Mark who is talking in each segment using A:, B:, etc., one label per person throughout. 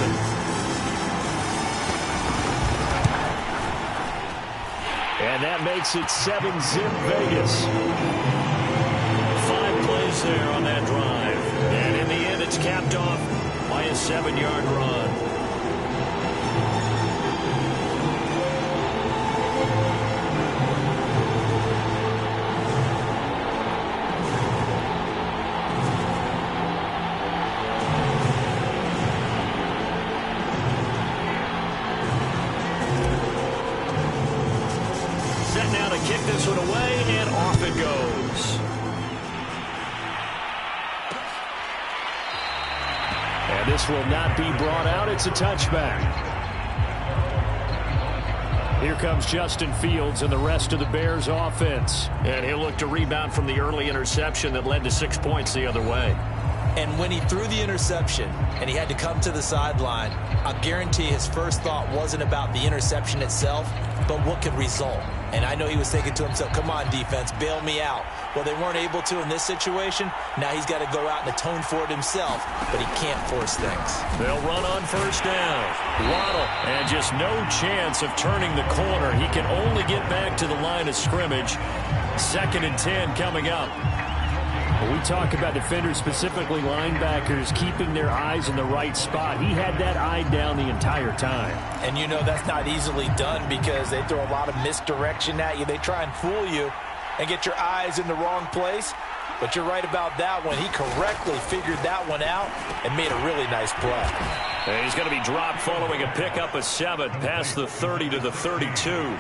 A: Johnson. And that makes it 7-zip Vegas. 5 plays there on that drive. And in the end, it's capped off by a 7-yard run. Set now to kick this one away, and off it goes. And this will not be brought out. It's a touchback. Here comes Justin Fields and the rest of the Bears offense. And he'll look to rebound from the early interception that led to 6 points the other way.
B: And when he threw the interception and he had to come to the sideline, I guarantee his first thought wasn't about the interception itself, but what could result. And I know he was thinking to himself, come on, defense, bail me out. Well, they weren't able to in this situation. Now he's got to go out and atone for it himself, but he can't force things.
A: They'll run on first down. Waddle, and just no chance of turning the corner. He can only get back to the line of scrimmage. 2nd and 10 coming up. When we talk about defenders, specifically linebackers, keeping their eyes in the right spot, he had that eye down the entire time.
B: And you know that's not easily done because they throw a lot of misdirection at you. They try and fool you and get your eyes in the wrong place. But you're right about that one. He correctly figured that one out and made a really nice play.
A: And he's going to be dropped following a pickup of 7 past the 30 to the 32.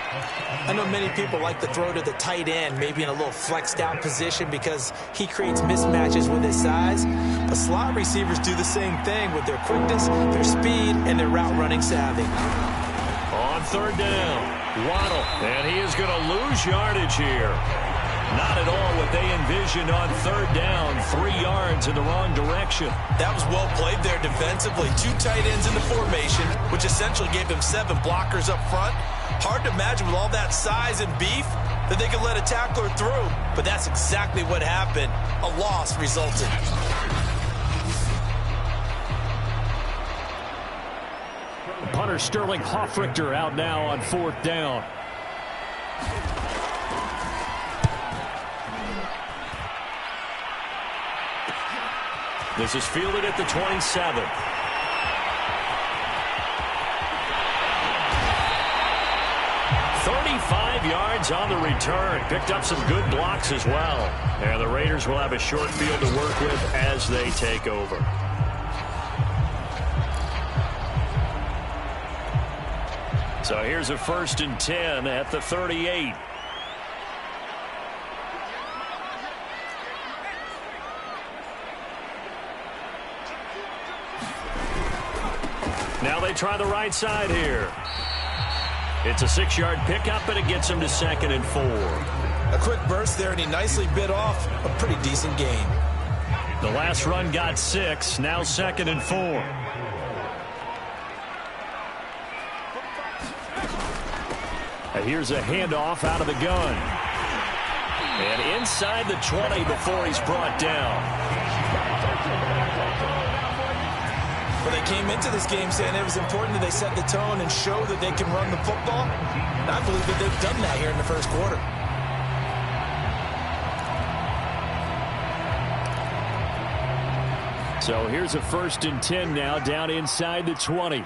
B: I know many people like to throw to the tight end, maybe in a little flexed out position because he creates mismatches with his size. But slot receivers do the same thing with their quickness, their speed, and their route running savvy.
A: On 3rd down, Waddle, and he is going to lose yardage here. Not at all what they envisioned on 3rd down, 3 yards in the wrong direction.
B: That was well played there defensively. 2 tight ends in the formation, which essentially gave him 7 blockers up front. Hard to imagine with all that size and beef that they could let a tackler through. But that's exactly what happened. A loss resulted.
A: Punter Sterling Hoffrichter out now on 4th down. This is fielded at the 27. Yards on the return. Picked up some good blocks as well. And the Raiders will have a short field to work with as they take over. So here's a 1st and 10 at the 38. Now they try the right side here. It's a 6-yard pickup, and it gets him to 2nd and 4.
B: A quick burst there, and he nicely bit off a pretty decent gain.
A: The last run got 6, now 2nd and 4. And here's a handoff out of the gun. And inside the 20 before he's brought down.
B: Well, they came into this game saying it was important that they set the tone and show that they can run the football. And I believe that they've done that here in the first quarter.
A: So here's a 1st and 10 now down inside the 20.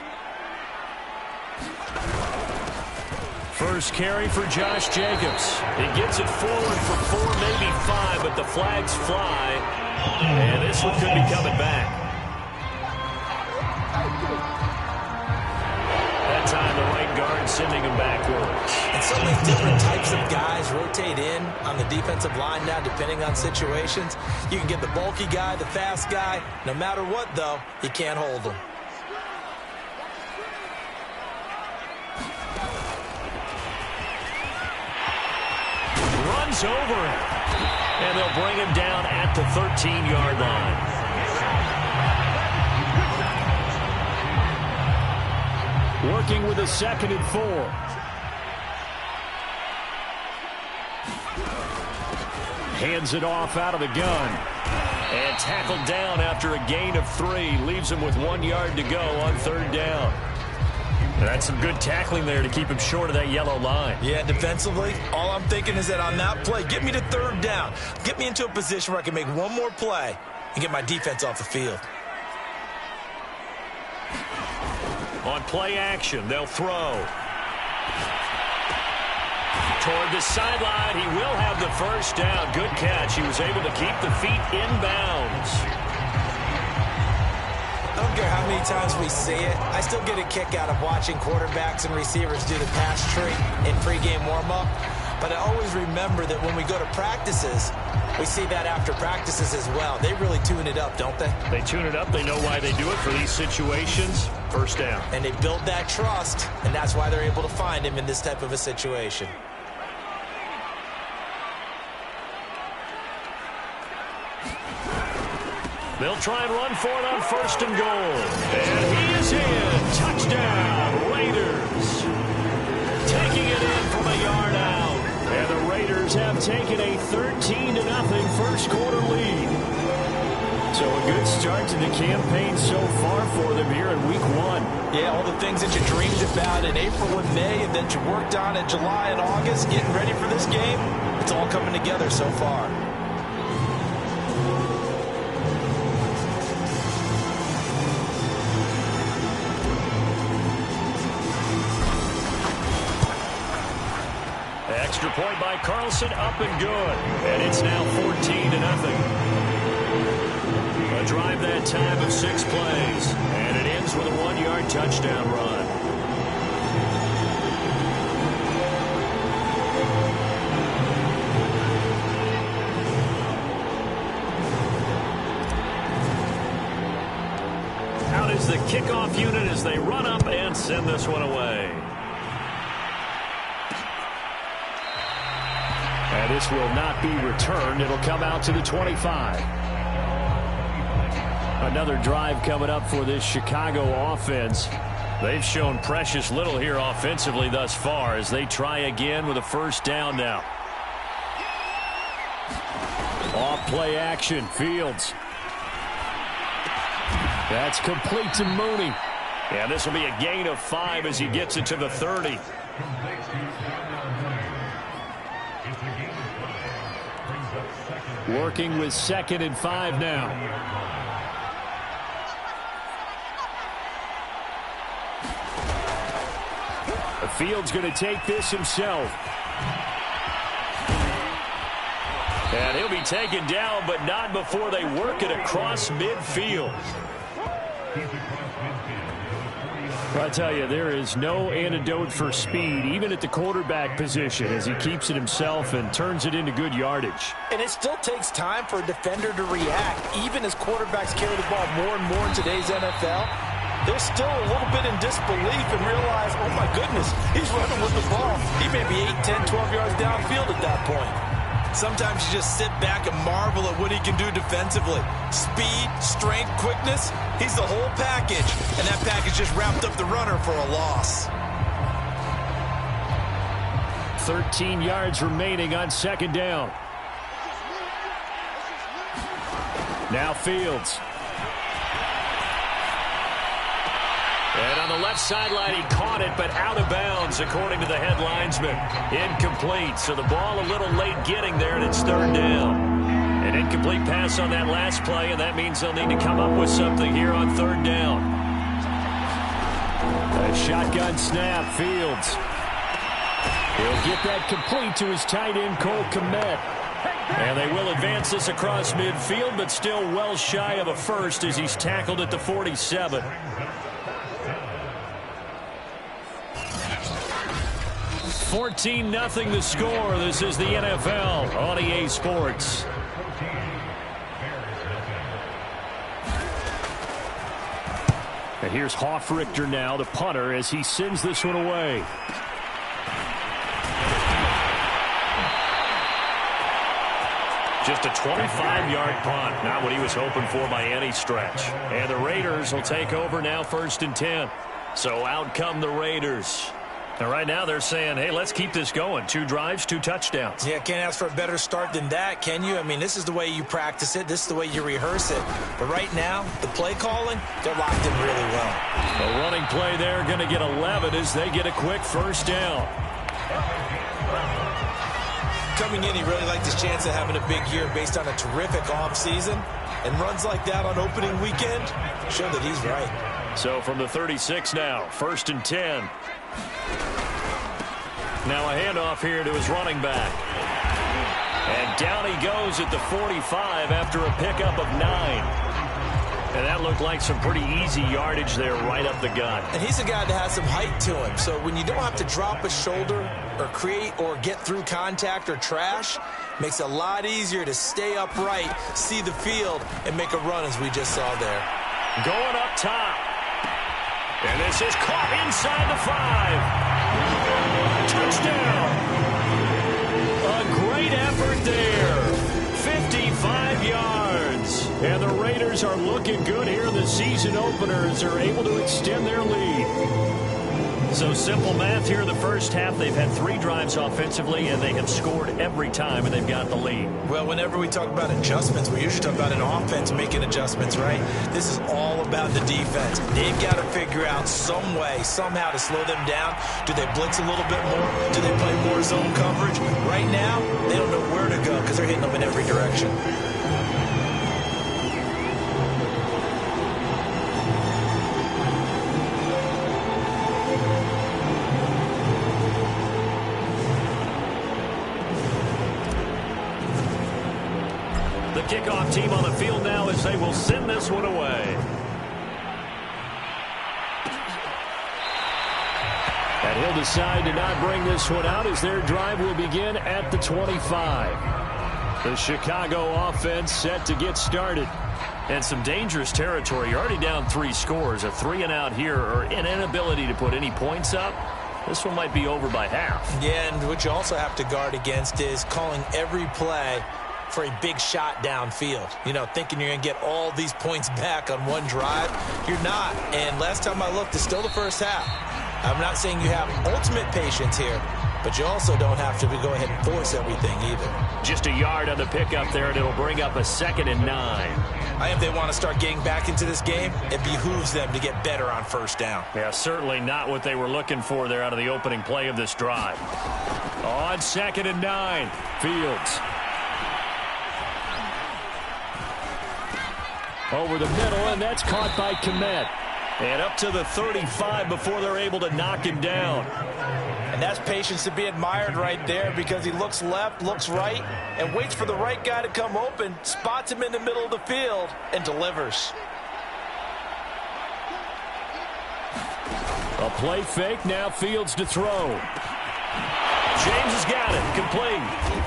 A: First carry for Josh Jacobs. He gets it forward for 4, maybe 5, but the flags fly. And this one could be coming back. That time the right guard sending him backwards.
B: And so many different types of guys rotate in on the defensive line now depending on situations. You can get the bulky guy, the fast guy. No matter what, though, you can't hold them.
A: Runs over him. And they'll bring him down at the 13-yard line. Working with a 2nd and 4. Hands it off out of the gun. And tackled down after a gain of 3. Leaves him with 1 yard to go on 3rd down. And that's some good tackling there to keep him short of that yellow line.
B: Yeah, defensively, all I'm thinking is that on that play, get me to 3rd down. Get me into a position where I can make one more play and get my defense off the field.
A: On play action, they'll throw. Toward the sideline, he will have the 1st down. Good catch. He was able to keep the feet in bounds.
B: I don't care how many times we see it. I still get a kick out of watching quarterbacks and receivers do the pass tree in pregame warm-up. But I always remember that when we go to practices, we see that after practices as well. They really tune it up, don't they?
A: They tune it up. They know why they do it for these situations. 1st down.
B: And they build that trust, and that's why they're able to find him in this type of a situation.
A: They'll try and run for it on 1st and goal. And he is in. Touchdown, Raiders. Taking it in from a yard out. And the Raiders have taken a 13-0 first quarter lead. So a good start to the campaign so far for them here in week 1.
B: Yeah, all the things that you dreamed about in April and May and that you worked on in July and August, getting ready for this game, it's all coming together so far.
A: Extra point by Carlson, up and good. And it's now 14-0. A drive that time of 6 plays. And it ends with a 1-yard touchdown run. Out is the kickoff unit as they run up and send this one away. And this will not be returned. It'll come out to the 25. Another drive coming up for this Chicago offense. They've shown precious little here offensively thus far as they try again with a 1st down now. Off play action, Fields. That's complete to Mooney. And this will be a gain of 5 as he gets it to the 30. Working with 2nd and 5 now. The Fields going to take this himself. And he'll be taken down, but not before they work it across midfield. I tell you, there is no antidote for speed, even at the quarterback position, as he keeps it himself and turns it into good yardage.
B: And it still takes time for a defender to react, even as quarterbacks carry the ball more and more in today's NFL. They're still a little bit in disbelief and realize, oh my goodness, he's running with the ball. He may be 8, 10, 12 yards downfield at that point. Sometimes you just sit back and marvel at what he can do defensively. Speed, strength, quickness, he's the whole package. And that package just wrapped up the runner for a loss.
A: 13 yards remaining on 2nd down. Now Fields. And on the left sideline, he caught it, but out of bounds, according to the head linesman. Incomplete, so the ball a little late getting there, and it's 3rd down. An incomplete pass on that last play, and that means they'll need to come up with something here on 3rd down. A shotgun snap, Fields. He'll get that complete to his tight end, Cole Kmet. And they will advance this across midfield, but still well shy of a 1st as he's tackled at the 47. 14-0 the score. This is the NFL on EA Sports. And here's Hofrichter now, the punter, as he sends this one away. Just a 25-yard punt. Not what he was hoping for by any stretch. And the Raiders will take over now 1st and 10. So out come the Raiders. And right now they're saying, hey, let's keep this going. 2 drives, 2 touchdowns.
B: Yeah, can't ask for a better start than that, can you? I mean, this is the way you practice it. This is the way you rehearse it. But right now, the play calling, they're locked in really well.
A: A running play there, going to get 11 as they get a quick first down.
B: Coming in, he really liked his chance of having a big year based on a terrific offseason. And runs like that on opening weekend show that he's right.
A: So from the 36 now, 1st and 10. Now a handoff here to his running back. And down he goes at the 45 after a pickup of 9. And that looked like some pretty easy yardage there right up the gut.
B: And he's a guy that has some height to him. So when you don't have to drop a shoulder or create or get through contact or trash, makes it a lot easier to stay upright, see the field, and make a run as we just saw there.
A: Going up top. And this is caught inside the 5. Touchdown. A great effort there. 55 yards. And the Raiders are looking good here in the season openers. Are able to extend their lead. So simple math here in the first half. They've had 3 drives offensively, and they have scored every time, and they've got the lead.
B: Well, whenever we talk about adjustments, we usually talk about an offense making adjustments, right? This is all about the defense. They've got to figure out some way, somehow to slow them down. Do they blitz a little bit more? Do they play more zone coverage? Right now, they don't know where to go because they're hitting them in every direction.
A: Kickoff team on the field now as they will send this one away. And he'll decide to not bring this one out as their drive will begin at the 25. The Chicago offense set to get started. And some dangerous territory. You're already down 3 scores. A 3-and-out here or an inability to put any points up. This one might be over by half.
B: Yeah, and what you also have to guard against is calling every play for a big shot downfield. You know, thinking you're going to get all these points back on one drive. You're not. And last time I looked, it's still the first half. I'm not saying you have ultimate patience here, but you also don't have to go ahead and force everything either.
A: Just a yard on the pickup there, and it'll bring up a 2nd and 9.
B: I think if they want to start getting back into this game, it behooves them to get better on first down.
A: Yeah, certainly not what they were looking for there out of the opening play of this drive. On 2nd and 9, Fields. Over the middle, and that's caught by Kmet. And up to the 35 before they're able to knock him down.
B: And that's patience to be admired right there because he looks left, looks right, and waits for the right guy to come open, spots him in the middle of the field, and delivers.
A: A play fake, now Fields to throw. James has got it, complete.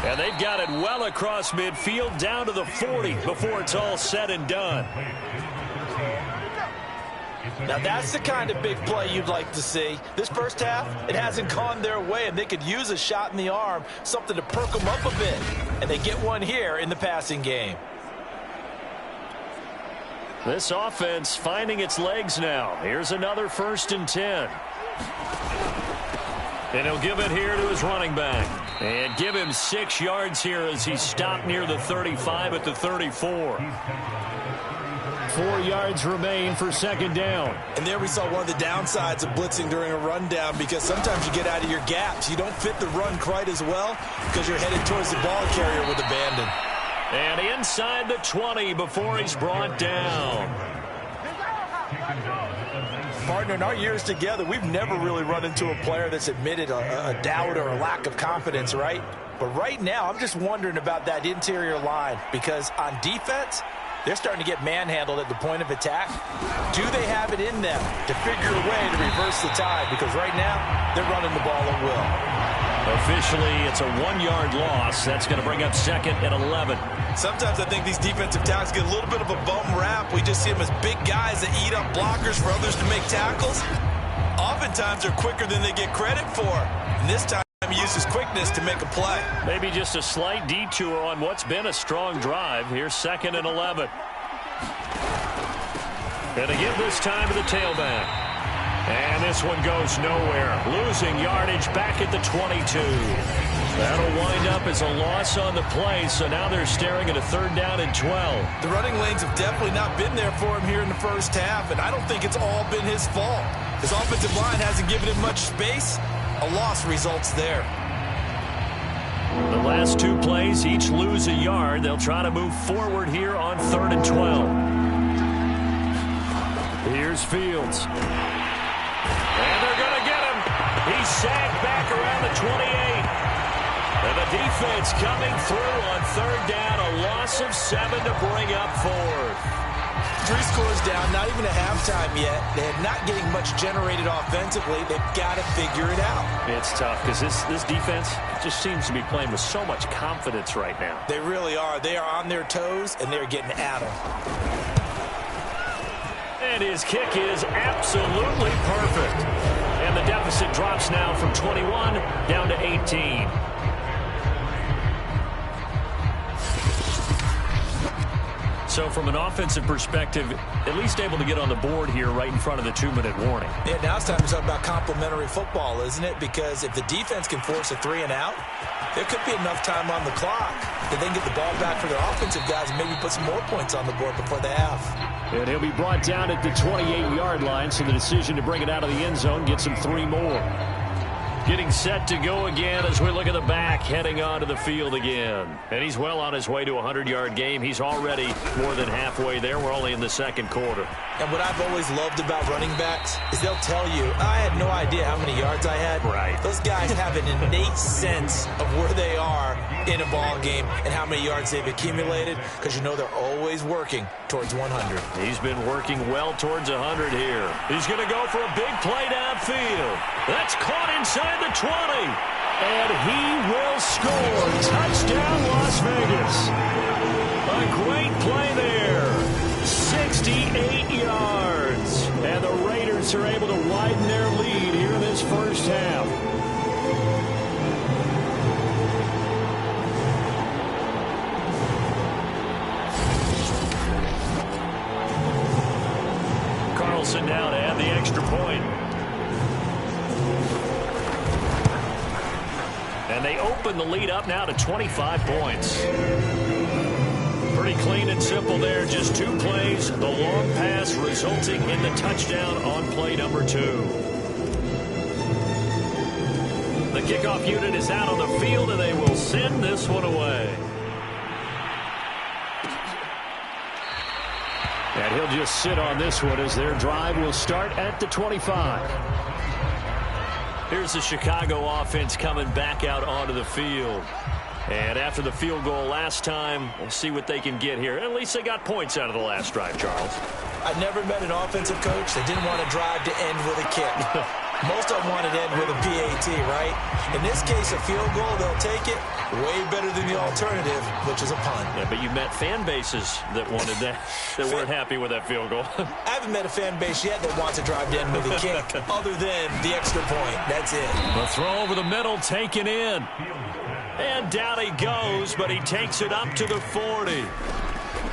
A: And they've got it well across midfield, down to the 40 before it's all said and done.
B: Now that's the kind of big play you'd like to see. This first half, it hasn't gone their way, and they could use a shot in the arm, something to perk them up a bit. And they get one here in the passing game.
A: This offense finding its legs now. Here's another 1st and 10. And he'll give it here to his running back. And give him 6 yards here as he stopped near the 35 at the 34. 4 yards remain for 2nd down.
B: And there we saw one of the downsides of blitzing during a rundown because sometimes you get out of your gaps. You don't fit the run quite as well because you're headed towards the ball carrier with abandon.
A: And inside the 20 before he's brought down.
B: Partner, in our years together, we've never really run into a player that's admitted a doubt or a lack of confidence, right? But right now, I'm just wondering about that interior line because on defense, they're starting to get manhandled at the point of attack. Do they have it in them to figure a way to reverse the tide? Because right now, they're running the ball at will.
A: Officially, it's a 1-yard loss. That's going to bring up 2nd and 11.
B: Sometimes I think these defensive tackles get a little bit of a bum rap. We just see them as big guys that eat up blockers for others to make tackles. Oftentimes, they're quicker than they get credit for. And this time, he uses quickness to make a play.
A: Maybe just a slight detour on what's been a strong drive. Here's 2nd and 11. And again this time to the tailback. And this one goes nowhere. Losing yardage back at the 22. That'll wind up as a loss on the play, so now they're staring at a 3rd down and 12.
B: The running lanes have definitely not been there for him here in the first half, and I don't think it's all been his fault. His offensive line hasn't given him much space. A loss results there.
A: The last 2 plays, each lose a yard. They'll try to move forward here on 3rd and 12. Here's Fields. And they're going to get him. He's sacked back around the 28. And the defense coming through on 3rd down. A loss of 7 to bring up 4th.
B: 3 scores down, not even a halftime yet. They're not getting much generated offensively. They've got to figure it out.
A: It's tough because this defense just seems to be playing with so much confidence right now.
B: They really are. They are on their toes, and they're getting at them.
A: And his kick is absolutely perfect. And the deficit drops now from 21 down to 18. So from an offensive perspective, at least able to get on the board here right in front of the 2-minute warning.
B: Yeah, now it's time to talk about complementary football, isn't it? Because if the defense can force a 3 and out, there could be enough time on the clock that they can get the ball back for their offensive guys and maybe put some more points on the board before the half.
A: And he'll be brought down at the 28-yard line, so the decision to bring it out of the end zone gets him 3 more. Getting set to go again as we look at the back, heading onto the field again. And he's well on his way to a 100-yard game. He's already more than halfway there. We're only in the 2nd quarter.
B: And what I've always loved about running backs is they'll tell you, I had no idea how many yards I had.
A: Right.
B: Those guys have an innate sense of where they are in a ball game and how many yards they've accumulated, because you know they're always working towards 100.
A: He's been working well towards 100 here. He's going to go for a big play downfield. That's caught inside the 20. And he will score. Touchdown, Las Vegas. A great play there. 68 yards. And the Raiders are able to widen their lead here in this first half. Carlson now to add the extra point. And they open the lead up now to 25 points. Pretty clean and simple there. Just 2 plays. The long pass resulting in the touchdown on play number 2. The kickoff unit is out on the field, and they will send this one away. And he'll just sit on this one as their drive will start at the 25. Here's the Chicago offense coming back out onto the field. And after the field goal last time, we'll see what they can get here. At least they got points out of the last drive, Charles.
B: I've never met an offensive coach that didn't want to drive to end with a kick. Most of them want to end with a PAT, right? In this case, a field goal, they'll take it. Way better than the alternative, which is a punt.
A: Yeah, but you met fan bases that wanted that, that weren't happy with that field goal.
B: I haven't met a fan base yet that wants to drive to end with a kick, other than the extra point. That's it.
A: The throw over the middle, taken in. And down he goes, but he takes it up to the 40.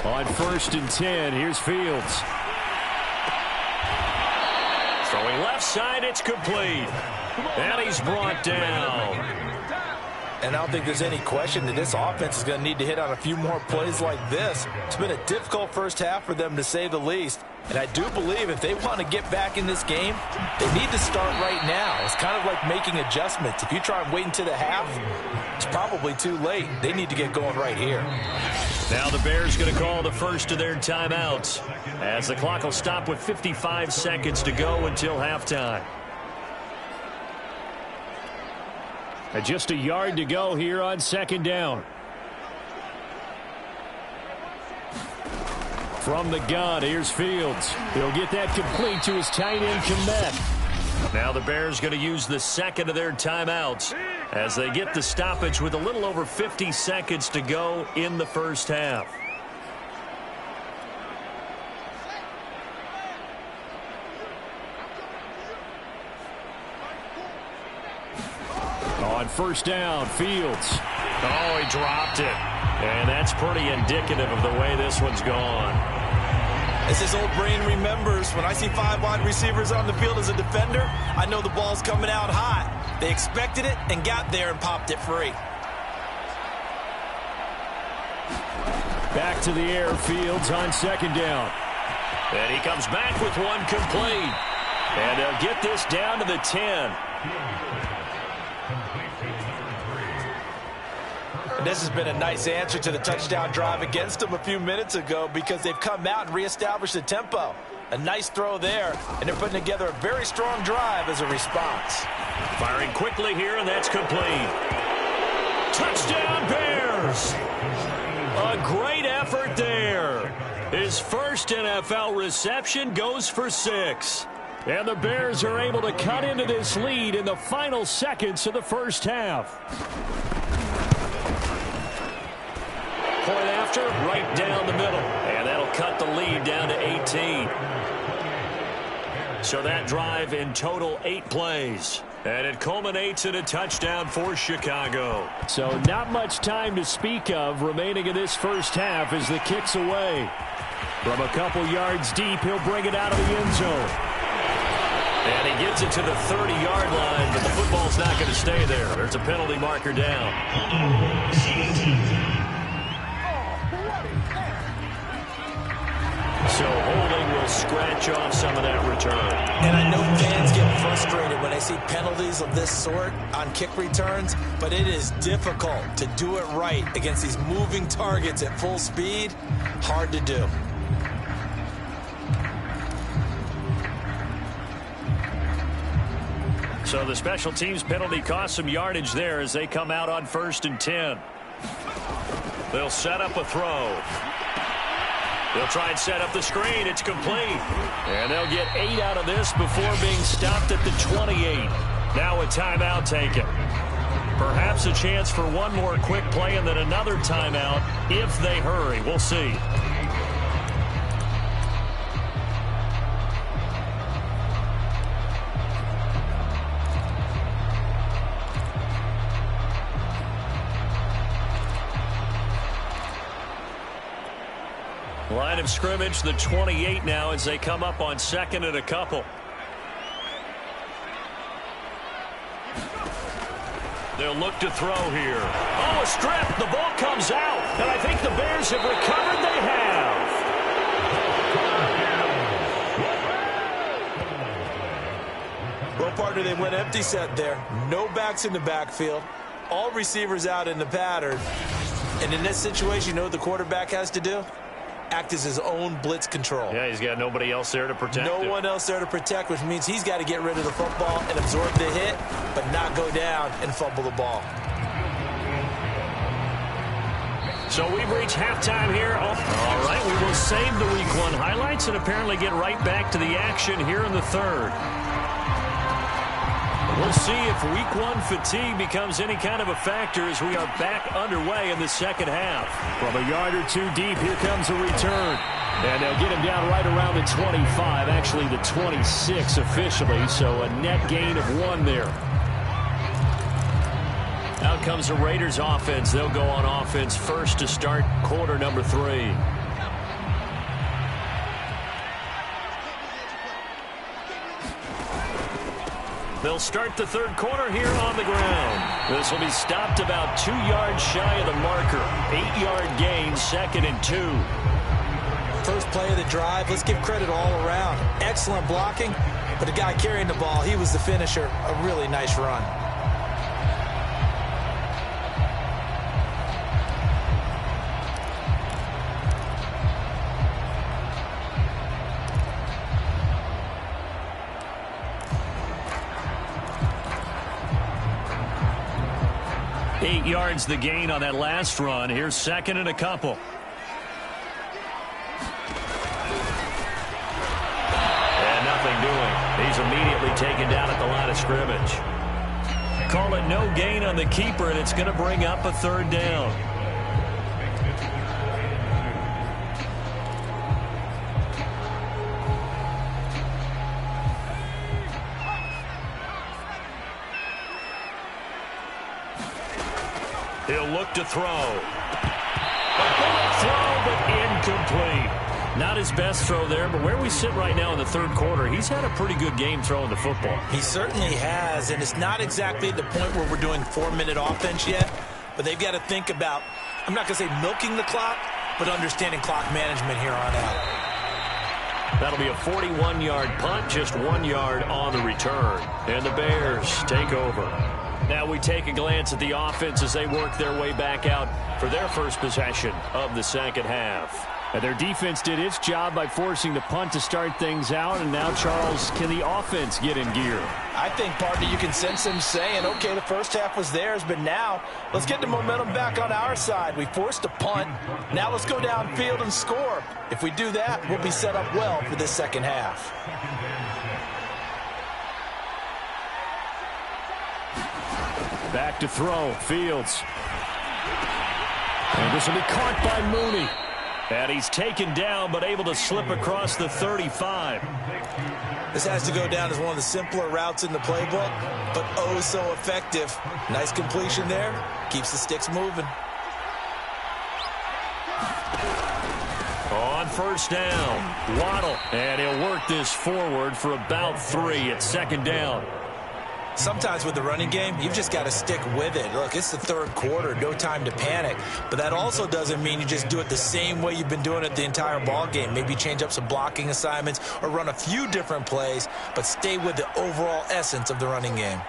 A: On 1st and 10, here's Fields. Throwing left side, it's complete. And he's brought down.
B: And I don't think there's any question that this offense is going to need to hit on a few more plays like this. It's been a difficult first half for them, to say the least. And I do believe if they want to get back in this game, they need to start right now. It's kind of like making adjustments. If you try and wait until the half, it's probably too late. They need to get going right here.
A: Now the Bears going to call the first of their timeouts, as the clock will stop with 55 seconds to go until halftime. And just a yard to go here on 2nd down. From the gun, here's Fields. He'll get that complete to his tight end, Kmet. Now the Bears going to use the second of their timeouts as they get the stoppage with a little over 50 seconds to go in the first half. On 1st down, Fields. Oh, he dropped it. And that's pretty indicative of the way this one's gone.
B: As his old brain remembers, when I see 5 wide receivers on the field as a defender, I know the ball's coming out hot. They expected it and got there and popped it free.
A: Back to the air, Fields on second down. And he comes back with one complete. And they'll get this down to the 10.
B: This has been a nice answer to the touchdown drive against them a few minutes ago because they've come out and reestablished the tempo. A nice throw there, and they're putting together a very strong drive as a response.
A: Firing quickly here, and that's complete. Touchdown, Bears! A great effort there. His first NFL reception goes for 6. And the Bears are able to cut into this lead in the final seconds of the first half. Point after, right down the middle. And that'll cut the lead down to 18. So that drive in total 8 plays. And it culminates in a touchdown for Chicago. So not much time to speak of remaining in this first half as the kick's away. From a couple yards deep, he'll bring it out of the end zone. And he gets it to the 30-yard line, but the football's not going to stay there. There's a penalty marker down. So holding will scratch off some of that return.
B: And I know fans get frustrated when they see penalties of this sort on kick returns, but it is difficult to do it right against these moving targets at full speed. Hard to do.
A: So the special teams penalty cost some yardage there as they come out on 1st and 10. They'll set up a throw. They'll try and set up the screen. It's complete. And they'll get 8 out of this before being stopped at the 28. Now a timeout taken. Perhaps a chance for one more quick play and then another timeout if they hurry. We'll see. Line of scrimmage, the 28 now as they come up on 2nd and a couple. They'll look to throw here. Oh, a strip. The ball comes out. And I think the Bears have recovered. They have.
B: Well, partner, they went empty set there. No backs in the backfield. All receivers out in the pattern. And in this situation, you know what the quarterback has to do? Act as his own blitz control.
A: Yeah, he's got nobody else there to protect him.
B: No one else there to protect, which means he's got to get rid of the football and absorb the hit, but not go down and fumble the ball.
A: So we've reached halftime here. Oh, all right, we will save the Week 1 highlights and apparently get right back to the action here in the 3rd. We'll see if Week 1 fatigue becomes any kind of a factor as we are back underway in the 2nd half. From a yard or 2 deep, here comes a return. And they'll get him down right around the 25, actually the 26 officially, so a net gain of 1 there. Out comes the Raiders offense. They'll go on offense first to start quarter number 3. They'll start the 3rd quarter here on the ground. This will be stopped about 2 yards shy of the marker. 8-yard gain, 2nd and 2.
B: First play of the drive, let's give credit all around. Excellent blocking, but the guy carrying the ball, he was the finisher. A really nice run.
A: Eight yards the gain on that last run. Here's 2nd and a couple. And nothing doing. He's immediately taken down at the line of scrimmage. Call it no gain on the keeper, and it's going to bring up a 3rd down. He'll look to throw. A bullet throw, but incomplete. Not his best throw there, but where we sit right now in the third quarter, he's had a pretty good game throwing the football.
B: He certainly has, and it's not exactly the point where we're doing 4-minute offense yet, but they've got to think about, I'm not going to say milking the clock, but understanding clock management here on out.
A: That'll be a 41-yard punt, just 1 yard on the return. And the Bears take over. Now we take a glance at the offense as they work their way back out for their first possession of the second half. And their defense did its job by forcing the punt to start things out. And now, Charles, can the offense get in gear?
C: I think, partner, you can sense them saying, okay, the first half was theirs, but now let's get the momentum back on our side. We forced a punt. Now let's go downfield and score. If we do that, we'll be set up well for this second half.
A: Back to throw, Fields. And this will be caught by Mooney. And he's taken down, but able to slip across the 35.
B: This has to go down as one of the simpler routes in the playbook, but oh so effective. Nice completion there. Keeps the sticks moving.
A: On first down, Waddle. And he'll work this forward for about 3 at second down.
B: Sometimes with the running game, you've just got to stick with it. Look, it's the third quarter, no time to panic. But that also doesn't mean you just do it the same way you've been doing it the entire ball game. Maybe change up some blocking assignments or run a few different plays, but stay with the overall essence of the running game.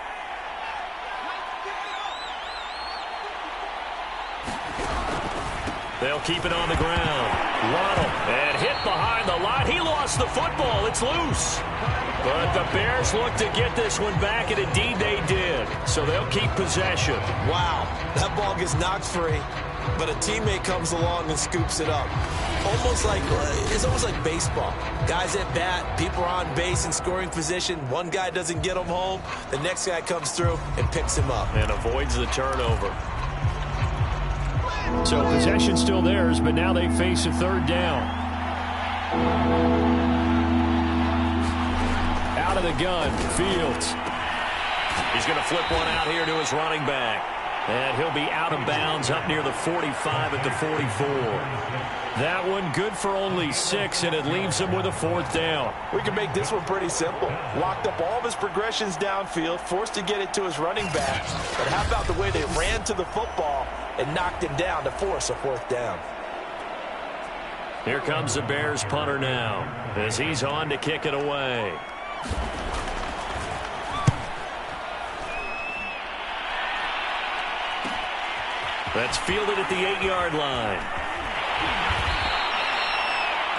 A: They'll keep it on the ground. Waddle, and hit behind the line. He lost the football. It's loose. But the Bears look to get this one back, and indeed they did. So they'll keep possession.
B: Wow, that ball gets knocked free, but a teammate comes along and scoops it up. It's almost like baseball. Guys at bat, people are on base in scoring position. One guy doesn't get him home. The next guy comes through and picks him up.
A: And avoids the turnover. So possession still theirs, but now they face a third down. Out of the gun, Fields. He's going to flip one out here to his running back. And he'll be out of bounds up near the 45 at the 44. That one good for only 6, and it leaves him with a fourth down.
C: We can make this one pretty simple. Locked up all of his progressions downfield, forced to get it to his running back. But how about the way they ran to the football and knocked him down to force a fourth down?
A: Here comes the Bears punter now as he's on to kick it away. That's fielded at the 8-yard line.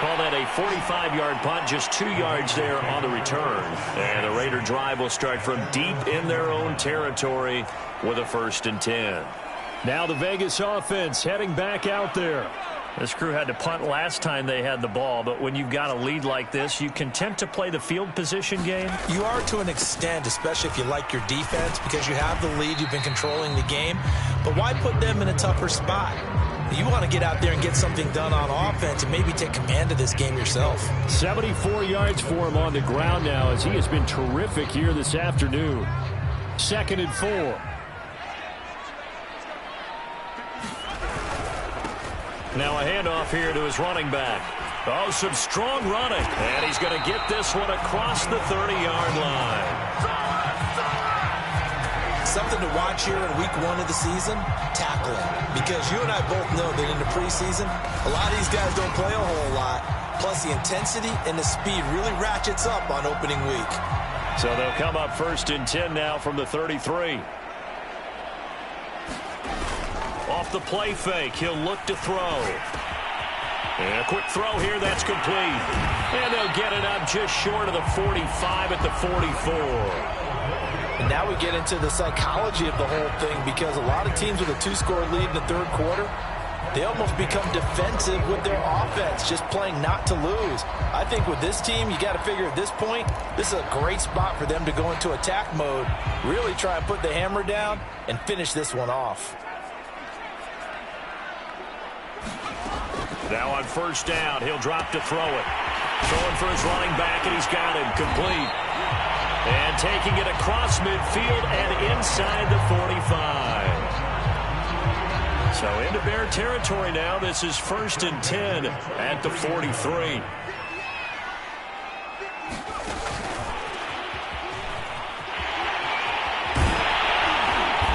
A: Call that a 45-yard punt, just 2 yards there on the return. And the Raider drive will start from deep in their own territory with a 1st and 10. Now the Vegas offense heading back out there. This crew had to punt last time they had the ball, but when you've got a lead like this, you content to play the field position game?
B: You are to an extent, especially if you like your defense, because you have the lead, you've been controlling the game. But why put them in a tougher spot? You want to get out there and get something done on offense and maybe take command of this game yourself.
A: 74 yards for him on the ground now as he has been terrific here this afternoon. 2nd and 4. Now a handoff here to his running back. Oh, some strong running. And he's going to get this one across the 30-yard line.
B: Something to watch here in week 1 of the season, tackling. Because you and I both know that in the preseason, a lot of these guys don't play a whole lot. Plus the intensity and the speed really ratchets up on opening week.
A: So they'll come up 1st and 10 now from the 33. Off the play fake, he'll look to throw. And a quick throw here, that's complete. And they'll get it up just short of the 45 at the 44.
C: And now we get into the psychology of the whole thing, because a lot of teams with a 2-score lead in the third quarter, they almost become defensive with their offense, just playing not to lose. I think with this team, you got to figure at this point, this is a great spot for them to go into attack mode, really try and put the hammer down and finish this one off.
A: Now on 1st down, he'll drop to throw it. Throwing for his running back, and he's got him complete. And taking it across midfield and inside the 45. So into Bear territory now. This is 1st and 10 at the 43.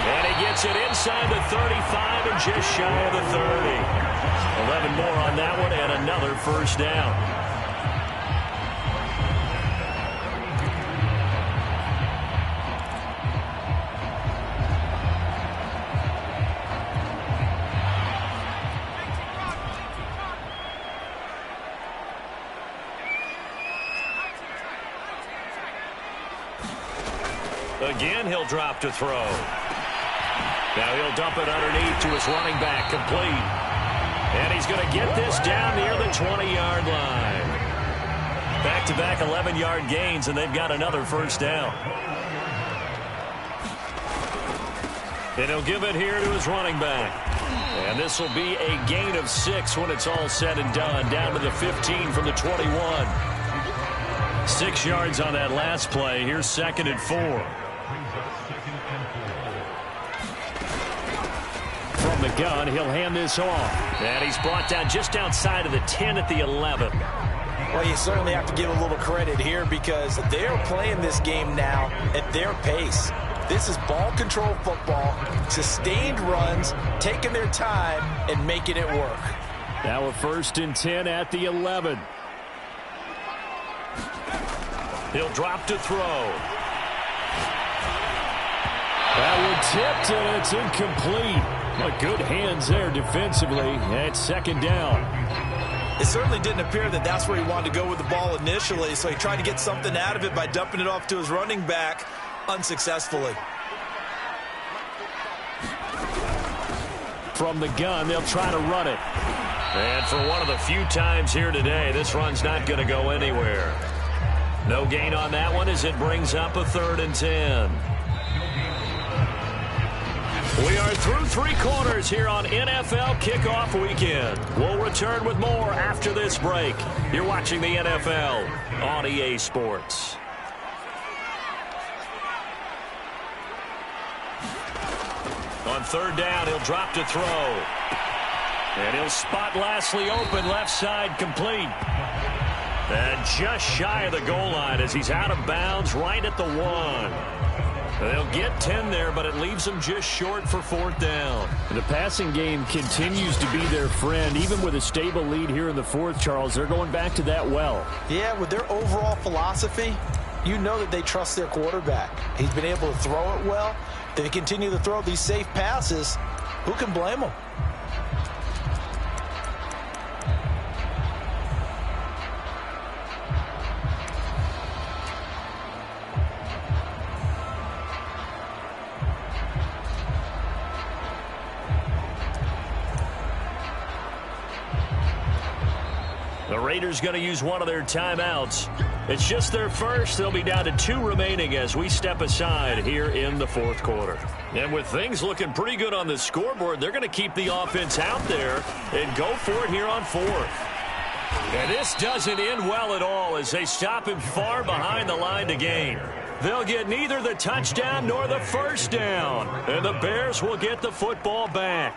A: And he gets it inside the 35 and just shy of the 30. 11 more on that one and another first down. Again, he'll drop to throw. Now he'll dump it underneath to his running back, complete. And he's going to get this down near the 20-yard line. Back-to-back 11-yard gains, and they've got another first down. And he'll give it here to his running back. And this will be a gain of 6 when it's all said and done, down to the 15 from the 21. 6 yards on that last play. Here's 2nd and 4. From the gun, he'll hand this off. And he's brought down just outside of the 10 at the 11.
C: Well, you certainly have to give a little credit here because they're playing this game now at their pace. This is ball control football, sustained runs, taking their time and making it work.
A: Now a 1st and 10 at the 11. He'll drop to throw. That one tipped, and it's incomplete. But good hands there defensively. It's 2nd down.
C: It certainly didn't appear that that's where he wanted to go with the ball initially, so he tried to get something out of it by dumping it off to his running back unsuccessfully.
A: From the gun, they'll try to run it. And for one of the few times here today, this run's not going to go anywhere. No gain on that one as it brings up a 3rd and 10. We are through 3 quarters here on NFL Kickoff Weekend. We'll return with more after this break. You're watching the NFL on EA Sports. On 3rd down, he'll drop to throw. And he'll spot Lashley open, left side complete. And just shy of the goal line as he's out of bounds right at the 1. They'll get 10 there, but it leaves them just short for 4th down.
D: The passing game continues to be their friend. Even with a stable lead here in the 4th, Charles, they're going back to that well.
C: Yeah, with their overall philosophy, you know that they trust their quarterback. He's been able to throw it well. They continue to throw these safe passes. Who can blame them?
A: The Raiders going to use one of their timeouts. It's just their first. They'll be down to 2 remaining as we step aside here in the 4th quarter. And with things looking pretty good on the scoreboard, they're going to keep the offense out there and go for it here on 4th. And this doesn't end well at all as they stop him far behind the line to gain. They'll get neither the touchdown nor the first down. And the Bears will get the football back.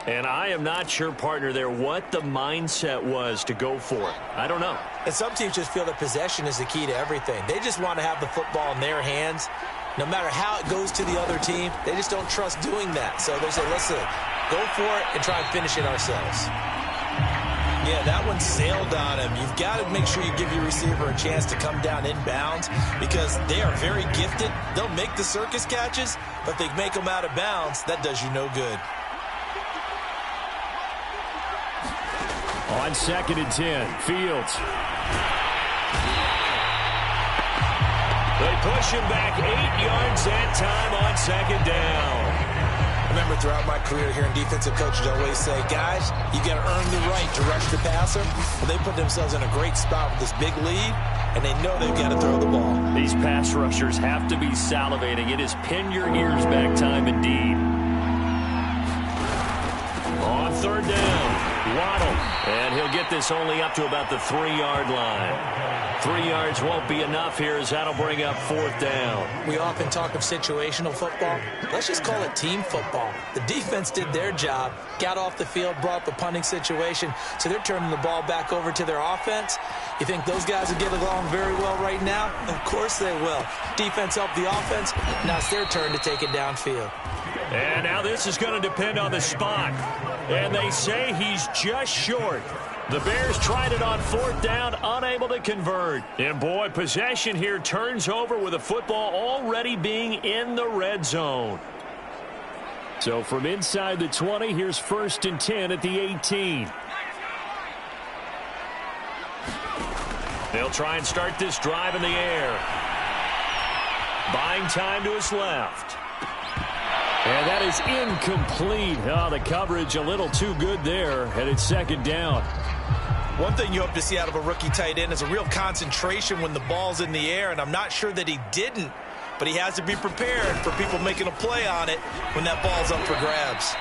A: And I am not sure, partner, there what the mindset was to go for it. I don't know.
C: And some teams just feel that possession is the key to everything. They just want to have the football in their hands. No matter how it goes to the other team, they just don't trust doing that. So they say, listen, go for it and try and finish it ourselves. Yeah, that one sailed on him. You've got to make sure you give your receiver a chance to come down inbounds because they are very gifted. They'll make the circus catches, but they make them out of bounds. That does you no good.
D: On 2nd and 10, Fields.
A: They push him back 8 yards that time on 2nd down.
C: I remember throughout my career here in defensive coaches always say, guys, you got to earn the right to rush the passer. Well, they put themselves in a great spot with this big lead, and they know they've got to throw the ball.
A: These pass rushers have to be salivating. It is pin your ears back time indeed. On 3rd down, Waddle. And he'll get this only up to about the 3-yard line. 3 yards won't be enough here as that'll bring up 4th down.
B: We often talk of situational football. Let's just call it team football. The defense did their job, got off the field, brought up a punting situation, so they're turning the ball back over to their offense. You think those guys will get along very well right now? Of course they will. Defense helped the offense. Now it's their turn to take it downfield.
A: And now this is going to depend on the spot. And they say he's just short. The Bears tried it on 4th down, unable to convert. And, boy, possession here turns over with the football already being in the red zone. So from inside the 20, here's 1st and 10 at the 18. They'll try and start this drive in the air. Buying time to his left. And that is incomplete. Oh, the coverage a little too good there, and it's 2nd down.
C: One thing you hope to see out of a rookie tight end is a real concentration when the ball's in the air, and I'm not sure that he didn't, but he has to be prepared for people making a play on it when that ball's up for grabs.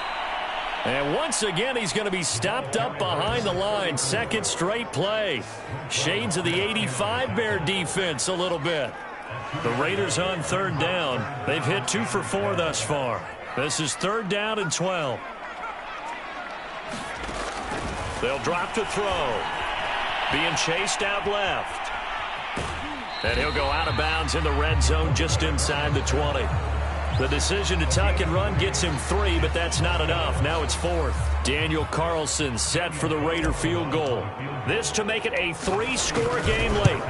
A: And once again, he's going to be stopped up behind the line. 2nd straight play. Shades of the 85 Bear defense a little bit. The Raiders on 3rd down. They've hit 2 for 4 thus far. This is 3rd down and 12. They'll drop to throw. Being chased out left. And he'll go out of bounds in the red zone just inside the 20. The decision to tuck and run gets him 3, but that's not enough. Now it's 4th. Daniel Carlson set for the Raider field goal. This to make it a 3-score game late.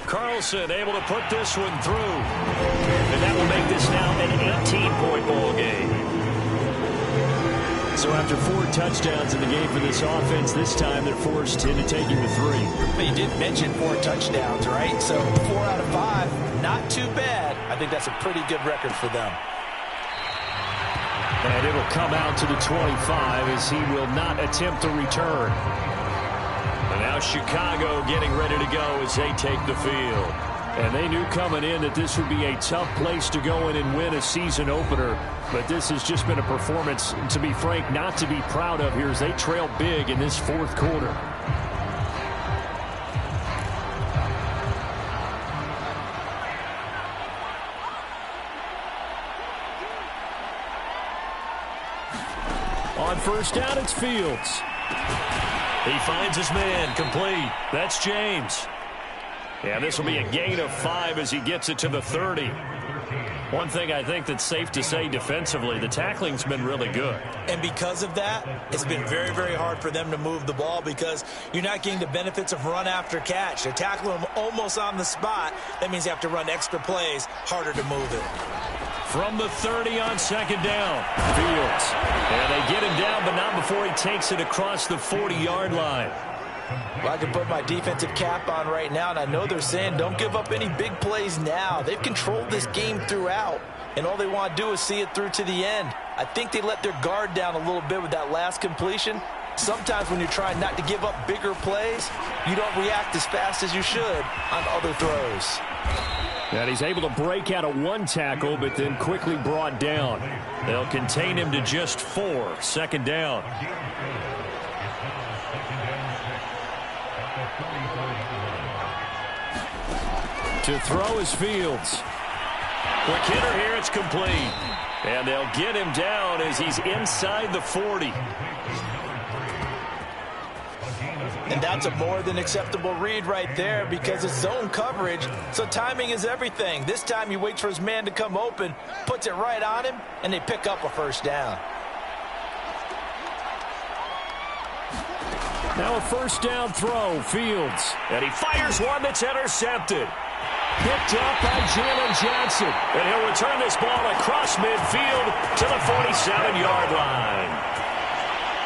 A: Carlson able to put this one through. And that will make this now an 18-point ball game. So after 4 touchdowns in the game for this offense, this time they're forced into taking the 3.
C: But you did mention 4 touchdowns, right? So 4 out of 5, not too bad. I think that's a pretty good record for them.
A: And it'll come out to the 25 as he will not attempt to return. And now Chicago getting ready to go as they take the field. And they knew coming in that this would be a tough place to go in and win a season opener. But this has just been a performance, to be frank, not to be proud of here as they trail big in this 4th quarter. On 1st down, it's Fields. He finds his man, complete. That's James. Yeah, this will be a gain of 5 as he gets it to the 30. One thing I think that's safe to say defensively, the tackling's been really good.
B: And because of that, it's been very, very hard for them to move the ball because you're not getting the benefits of run after catch. They're tackling them almost on the spot. That means you have to run extra plays, harder to move it.
A: From the 30 on 2nd down, Fields. And they get him down, but not before he takes it across the 40-yard line.
C: Well, I can put my defensive cap on right now, and I know they're saying don't give up any big plays now. They've controlled this game throughout, and all they want to do is see it through to the end. I think they let their guard down a little bit with that last completion. Sometimes when you're trying not to give up bigger plays, you don't react as fast as you should on other throws.
A: And he's able to break out of 1 tackle, but then quickly brought down. They'll contain him to just 4. 2nd down. To throw is Fields. Quick hitter here, it's complete. And they'll get him down as he's inside the 40.
C: And that's a more than acceptable read right there because it's zone coverage, so timing is everything. This time he waits for his man to come open, puts it right on him, and they pick up a 1st down.
A: Now a 1st down throw, Fields. And he fires one that's intercepted. Picked up by Jalen Johnson. And he'll return this ball across midfield to the 47-yard line.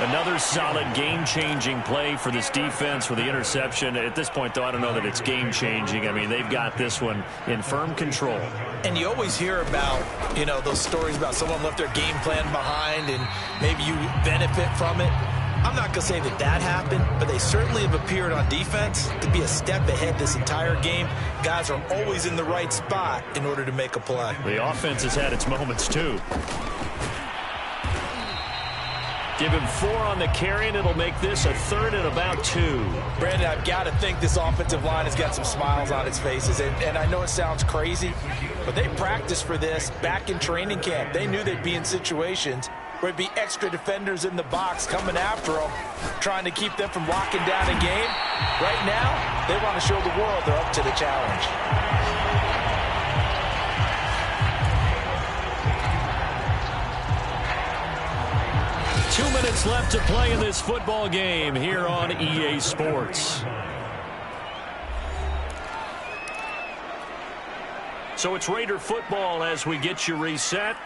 A: Another solid game-changing play for this defense with the interception. At this point, though, I don't know that it's game-changing. I mean, they've got this one in firm control.
B: And you always hear about, you know, those stories about someone left their game plan behind and maybe you benefit from it. I'm not going to say that that happened, but they certainly have appeared on defense to be a step ahead this entire game. Guys are always in the right spot in order to make a play.
A: The offense has had its moments, too.
D: Give him 4 on the carry, and it'll make this a 3rd and about 2.
C: Brandon, I've got to think this offensive line has got some smiles on its faces. And I know it sounds crazy, but they practiced for this back in training camp. They knew they'd be in situations where it'd be extra defenders in the box coming after them, trying to keep them from locking down a game. Right now, they want to show the world they're up to the challenge.
A: 2 minutes left to play in this football game here on EA Sports. So it's Raider football as we get you reset.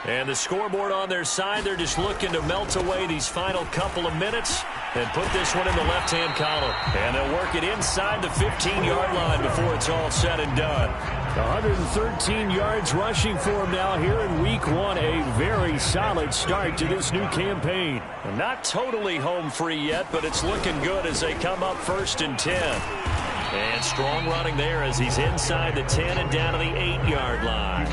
A: And the scoreboard on their side, they're just looking to melt away these final couple of minutes and put this one in the left-hand column. And they'll work it inside the 15-yard line before it's all said and done.
D: 113 yards rushing for him now here in Week 1. A very solid start to this new campaign.
A: Not totally home free yet, but it's looking good as they come up 1st and 10. And strong running there as he's inside the 10 and down to the 8-yard line.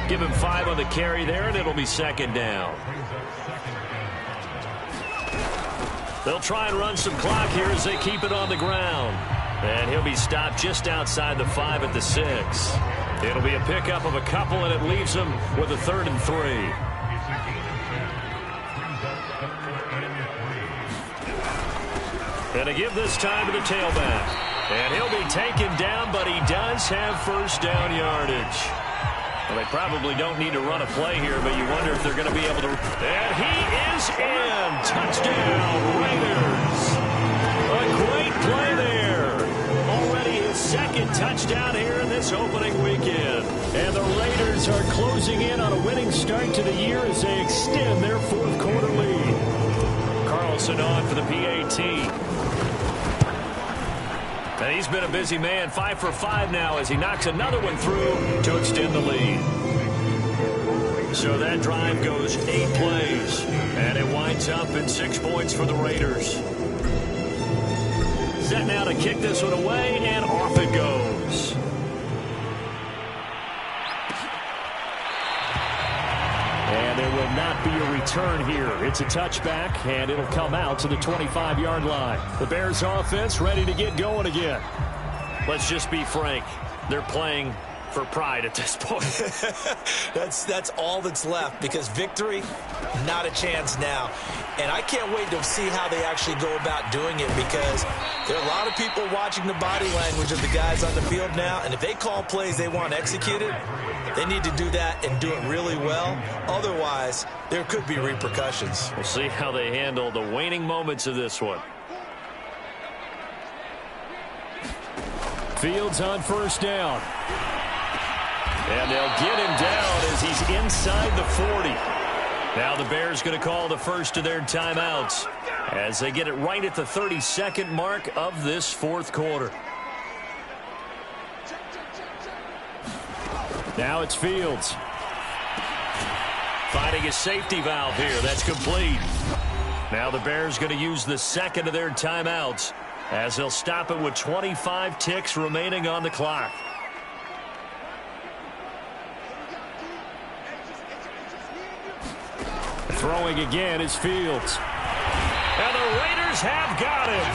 A: Give him 5 on the carry there, and it'll be 2nd down. They'll try and run some clock here as they keep it on the ground. And he'll be stopped just outside the 5 at the 6. It'll be a pickup of a couple, and it leaves them with a 3rd and 3. And to give this time to the tailback. And he'll be taken down, but he does have 1st down yardage. Well, they probably don't need to run a play here, but you wonder if they're going to be able to. And he is in. Touchdown, Raiders. A great play there. Already his 2nd touchdown here in this opening weekend.
D: And the Raiders are closing in on a winning start to the year as they extend their 4th quarter lead.
A: Carlson on for the PAT. And he's been a busy man, 5 for 5 now as he knocks another one through to extend the lead. So that drive goes 8 plays, and it winds up in 6 points for the Raiders. Set now to kick this one away, and off it goes.
D: And there will not be a return here. It's a touchback, and it'll come out to the 25-yard line. The Bears offense ready to get going again.
A: Let's just be frank. They're playing for pride at this point.
B: That's all that's left, because victory, not a chance now. And I can't wait to see how they actually go about doing it, because there are a lot of people watching the body language of the guys on the field now, and if they call plays they want executed, they need to do that and do it really well. Otherwise, there could be repercussions.
A: We'll see how they handle the waning moments of this one.
D: Fields on 1st down.
A: And they'll get him down as he's inside the 40. Now the Bears going to call the first of their timeouts as they get it right at the 32nd mark of this 4th quarter.
D: Now it's Fields.
A: Finding a safety valve here. That's complete. Now the Bears going to use the 2nd of their timeouts as they'll stop it with 25 ticks remaining on the clock.
D: Throwing again is Fields.
A: And the Raiders have got him.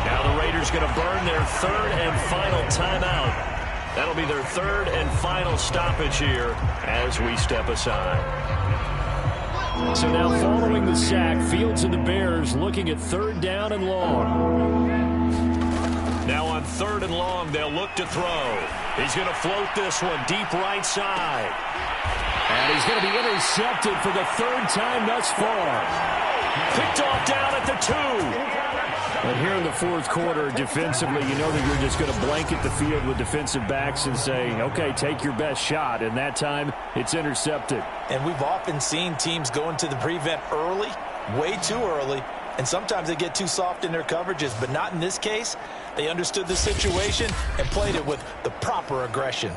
A: Now the Raiders going to burn their 3rd and final timeout. That'll be their 3rd and final stoppage here as we step aside.
D: So now following the sack, Fields and the Bears looking at 3rd down and long.
A: Now on 3rd and long, they'll look to throw. He's going to float this one deep right side.
D: And he's going to be intercepted for the 3rd time thus far.
A: Picked off down at the 2.
D: And here in the 4th quarter, defensively, you know that you're just going to blanket the field with defensive backs and say, okay, take your best shot. And that time, it's intercepted.
C: And we've often seen teams go into the prevent early, way too early, and sometimes they get too soft in their coverages, but not in this case. They understood the situation and played it with the proper aggression.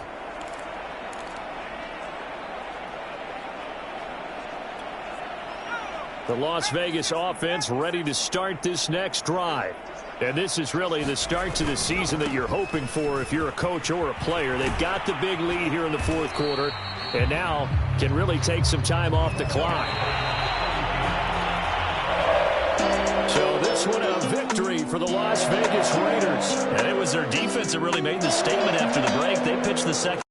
D: The Las Vegas offense ready to start this next drive. And this is really the start to the season that you're hoping for if you're a coach or a player. They've got the big lead here in the 4th quarter, and now can really take some time off the clock. victory for the Las Vegas Raiders.
A: And it was their defense that really made the statement after the break. They pitched the second.